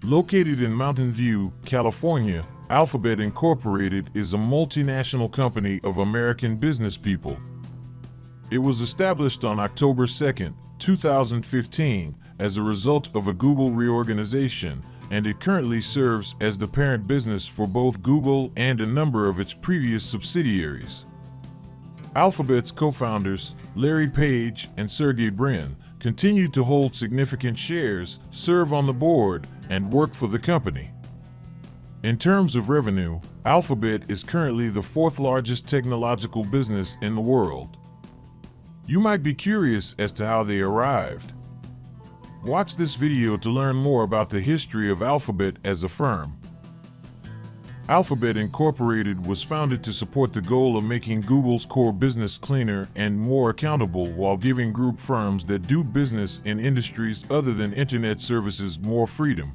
Located in Mountain View, California, Alphabet Incorporated is a multinational company of American business people. It was established on October 2, 2015, as a result of a Google reorganization, and it currently serves as the parent business for both Google and a number of its previous subsidiaries. Alphabet's co-founders, Larry Page and Sergey Brin, continue to hold significant shares, serve on the board, and work for the company. In terms of revenue, Alphabet is currently the fourth largest technological business in the world. You might be curious as to how they arrived. Watch this video to learn more about the history of Alphabet as a firm. Alphabet Incorporated was founded to support the goal of making Google's core business cleaner and more accountable while giving group firms that do business in industries other than internet services more freedom.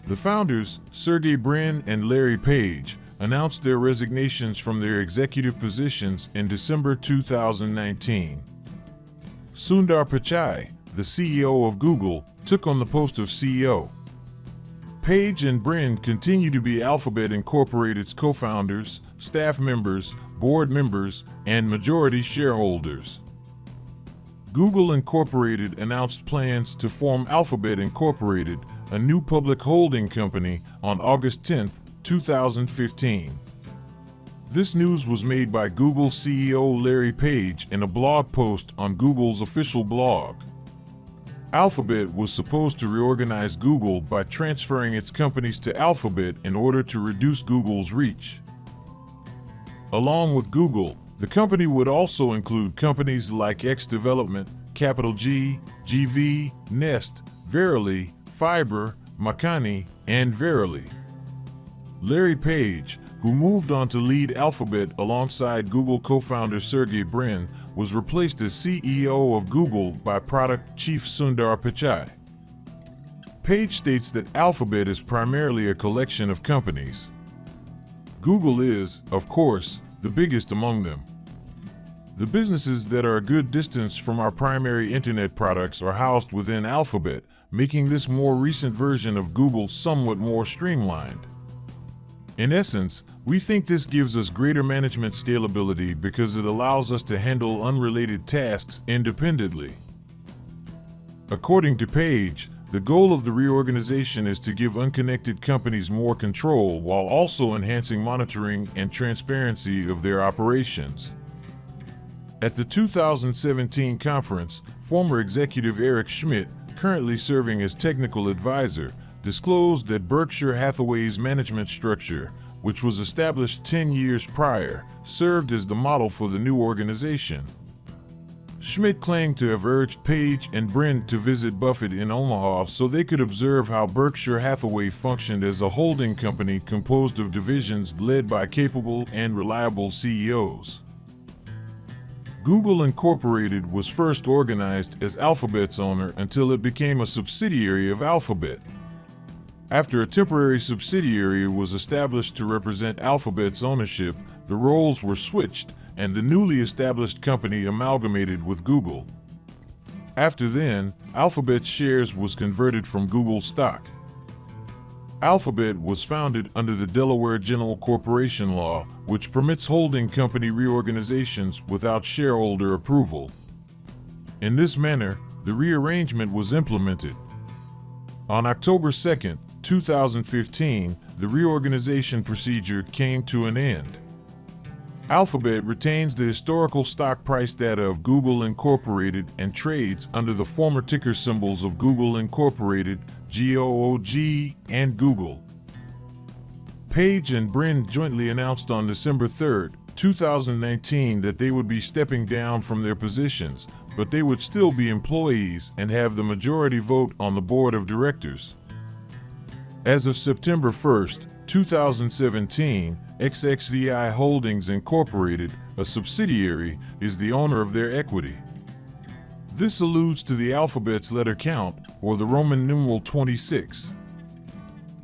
The founders, Sergey Brin and Larry Page, announced their resignations from their executive positions in December 2019. Sundar Pichai, the CEO of Google, took on the post of CEO. Page and Brin continue to be Alphabet Incorporated's co-founders, staff members, board members, and majority shareholders. Google Incorporated announced plans to form Alphabet Incorporated, a new public holding company, on August 10, 2015. This news was made by Google CEO Larry Page in a blog post on Google's official blog. Alphabet was supposed to reorganize Google by transferring its companies to Alphabet in order to reduce Google's reach. Along with Google, the company would also include companies like X Development, Capital G, GV, Nest, Verily, Fiber, Makani, and Verily. Larry Page, who moved on to lead Alphabet alongside Google co-founder Sergey Brin, was replaced as CEO of Google by product chief Sundar Pichai. Page states that Alphabet is primarily a collection of companies. Google is, of course, the biggest among them. The businesses that are a good distance from our primary internet products are housed within Alphabet, making this more recent version of Google somewhat more streamlined. In essence, we think this gives us greater management scalability because it allows us to handle unrelated tasks independently. According to Page, the goal of the reorganization is to give unconnected companies more control while also enhancing monitoring and transparency of their operations. At the 2017 conference, former executive Eric Schmidt, currently serving as technical advisor, disclosed that Berkshire Hathaway's management structure, which was established 10 years prior, served as the model for the new organization. Schmidt claimed to have urged Page and Brin to visit Buffett in Omaha so they could observe how Berkshire Hathaway functioned as a holding company composed of divisions led by capable and reliable CEOs. Google Incorporated was first organized as Alphabet's owner until it became a subsidiary of Alphabet. After a temporary subsidiary was established to represent Alphabet's ownership, the roles were switched, and the newly established company amalgamated with Google. After then, Alphabet's shares was converted from Google stock. Alphabet was founded under the Delaware General Corporation Law, which permits holding company reorganizations without shareholder approval. In this manner, the rearrangement was implemented. On October 2, 2015, the reorganization procedure came to an end. Alphabet retains the historical stock price data of Google Incorporated and trades under the former ticker symbols of Google Incorporated, GOOG, and Google. Page and Brin jointly announced on December 3, 2019 that they would be stepping down from their positions, but they would still be employees and have the majority vote on the board of directors. As of September 1, 2017, XXVI Holdings Incorporated, a subsidiary, is the owner of their equity. This alludes to the alphabet's letter count, or the Roman numeral 26.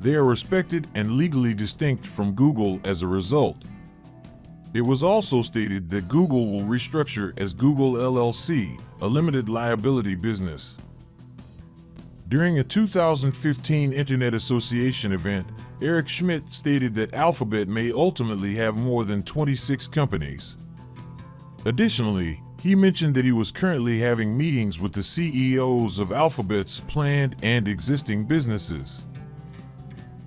They are respected and legally distinct from Google as a result. It was also stated that Google will restructure as Google LLC, a limited liability business. During a 2015 Internet Association event, Eric Schmidt stated that Alphabet may ultimately have more than 26 companies. Additionally, he mentioned that he was currently having meetings with the CEOs of Alphabet's planned and existing businesses.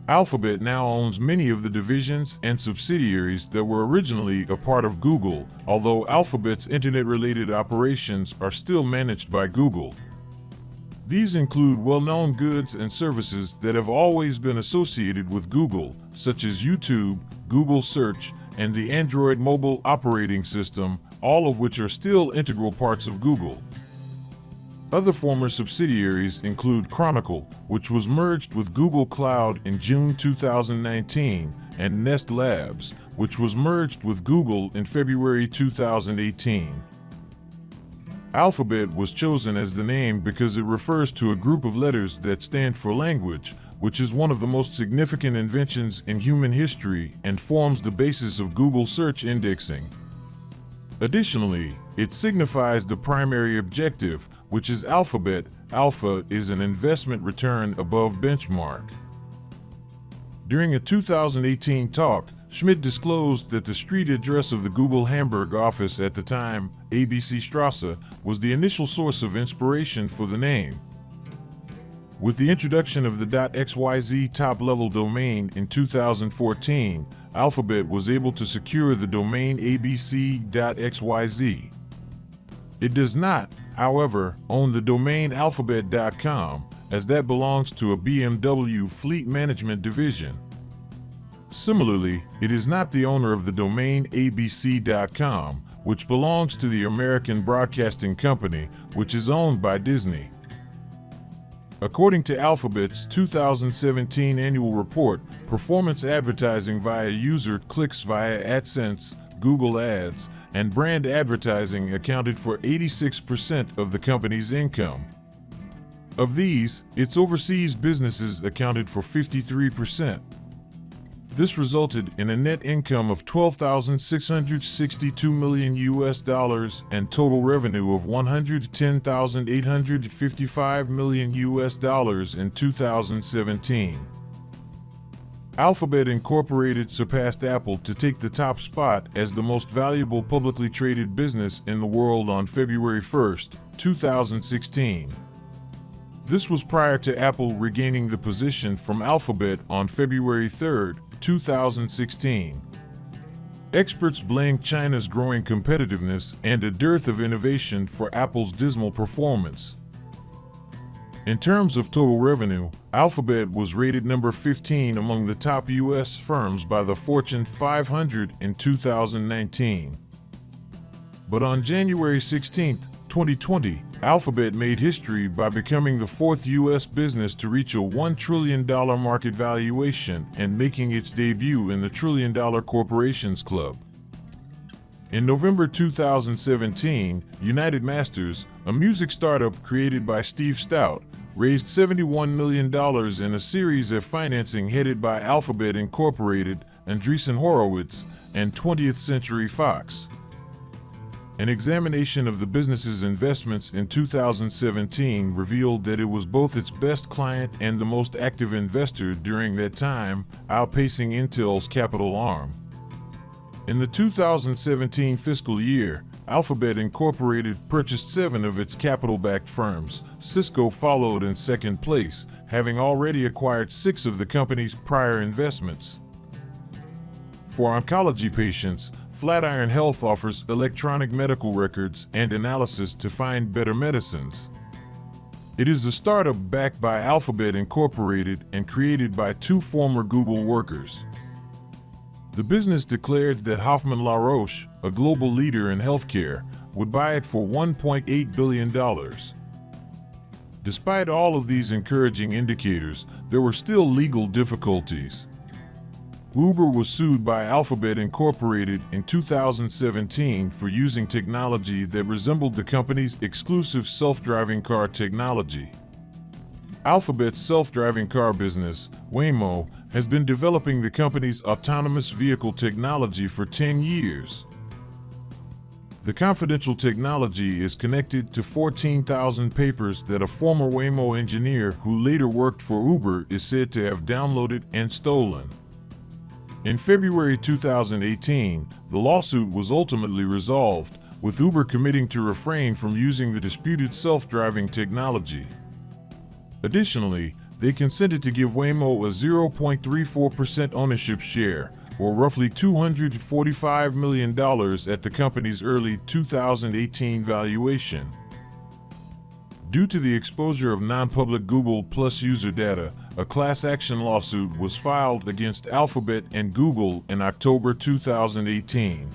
Alphabet now owns many of the divisions and subsidiaries that were originally a part of Google, although Alphabet's internet-related operations are still managed by Google. These include well-known goods and services that have always been associated with Google, such as YouTube, Google Search, and the Android mobile operating system, all of which are still integral parts of Google. Other former subsidiaries include Chronicle, which was merged with Google Cloud in June 2019, and Nest Labs, which was merged with Google in February 2018. Alphabet was chosen as the name because it refers to a group of letters that stand for language, which is one of the most significant inventions in human history and forms the basis of Google search indexing. Additionally, it signifies the primary objective, which is Alphabet. Alpha is an investment return above benchmark. During a 2018 talk, Schmidt disclosed that the street address of the Google Hamburg office at the time, ABC Strasse, was the initial source of inspiration for the name. With the introduction of the .xyz top-level domain in 2014, Alphabet was able to secure the domain abc.xyz. It does not, however, own the domain alphabet.com, as that belongs to a BMW fleet management division. Similarly, it is not the owner of the domain abc.com, which belongs to the American Broadcasting Company, which is owned by Disney. According to Alphabet's 2017 annual report, performance advertising via user clicks via AdSense, Google Ads, and brand advertising accounted for 86% of the company's income. Of these, its overseas businesses accounted for 53%. This resulted in a net income of $12,662 million and total revenue of $110,855 million in 2017. Alphabet Incorporated surpassed Apple to take the top spot as the most valuable publicly traded business in the world on February 1, 2016. This was prior to Apple regaining the position from Alphabet on February 3, 2016. Experts blame China's growing competitiveness and a dearth of innovation for Apple's dismal performance. In terms of total revenue, Alphabet was rated number 15 among the top U.S. firms by the Fortune 500 in 2019. But on January 16, 2020, Alphabet made history by becoming the fourth U.S. business to reach a $1 trillion market valuation and making its debut in the $1 Trillion Corporations Club. In November 2017, United Masters, a music startup created by Steve Stout, raised $71 million in a series of financing headed by Alphabet Incorporated, Andreessen Horowitz, and 20th Century Fox. An examination of the business's investments in 2017 revealed that it was both its best client and the most active investor during that time, outpacing Intel's capital arm. In the 2017 fiscal year, Alphabet Incorporated purchased 7 of its capital-backed firms. Cisco followed in second place, having already acquired 6 of the company's prior investments. For oncology patients, Flatiron Health offers electronic medical records and analysis to find better medicines. It is a startup backed by Alphabet Incorporated and created by 2 former Google workers. The business declared that Hoffmann La Roche, a global leader in healthcare, would buy it for $1.8 billion. Despite all of these encouraging indicators, there were still legal difficulties. Uber was sued by Alphabet Incorporated in 2017 for using technology that resembled the company's exclusive self-driving car technology. Alphabet's self-driving car business, Waymo, has been developing the company's autonomous vehicle technology for 10 years. The confidential technology is connected to 14,000 papers that a former Waymo engineer who later worked for Uber is said to have downloaded and stolen. In February 2018, the lawsuit was ultimately resolved, with Uber committing to refrain from using the disputed self-driving technology. Additionally, they consented to give Waymo a 0.34% ownership share, or roughly $245 million at the company's early 2018 valuation. Due to the exposure of non-public Google Plus user data, a class action lawsuit was filed against Alphabet and Google in October 2018.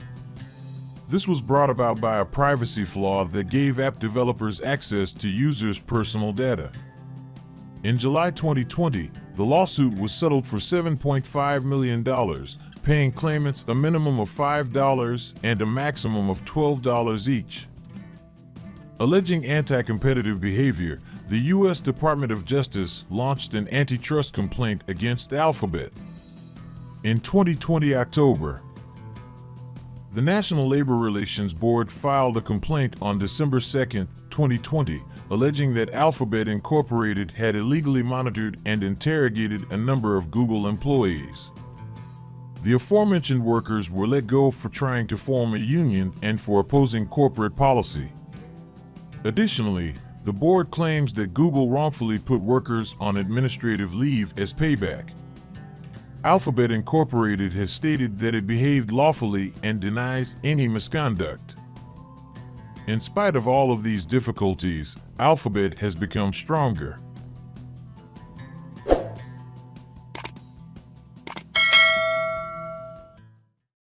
This was brought about by a privacy flaw that gave app developers access to users' personal data. In July 2020, the lawsuit was settled for $7.5 million, paying claimants a minimum of $5 and a maximum of $12 each. Alleging anti-competitive behavior, the U.S. Department of Justice launched an antitrust complaint against Alphabet. In 2020 October, the National Labor Relations Board filed a complaint on December 2, 2020, alleging that Alphabet Incorporated had illegally monitored and interrogated a number of Google employees. The aforementioned workers were let go for trying to form a union and for opposing corporate policy. Additionally, the board claims that Google wrongfully put workers on administrative leave as payback. Alphabet Incorporated has stated that it behaved lawfully and denies any misconduct. In spite of all of these difficulties, Alphabet has become stronger.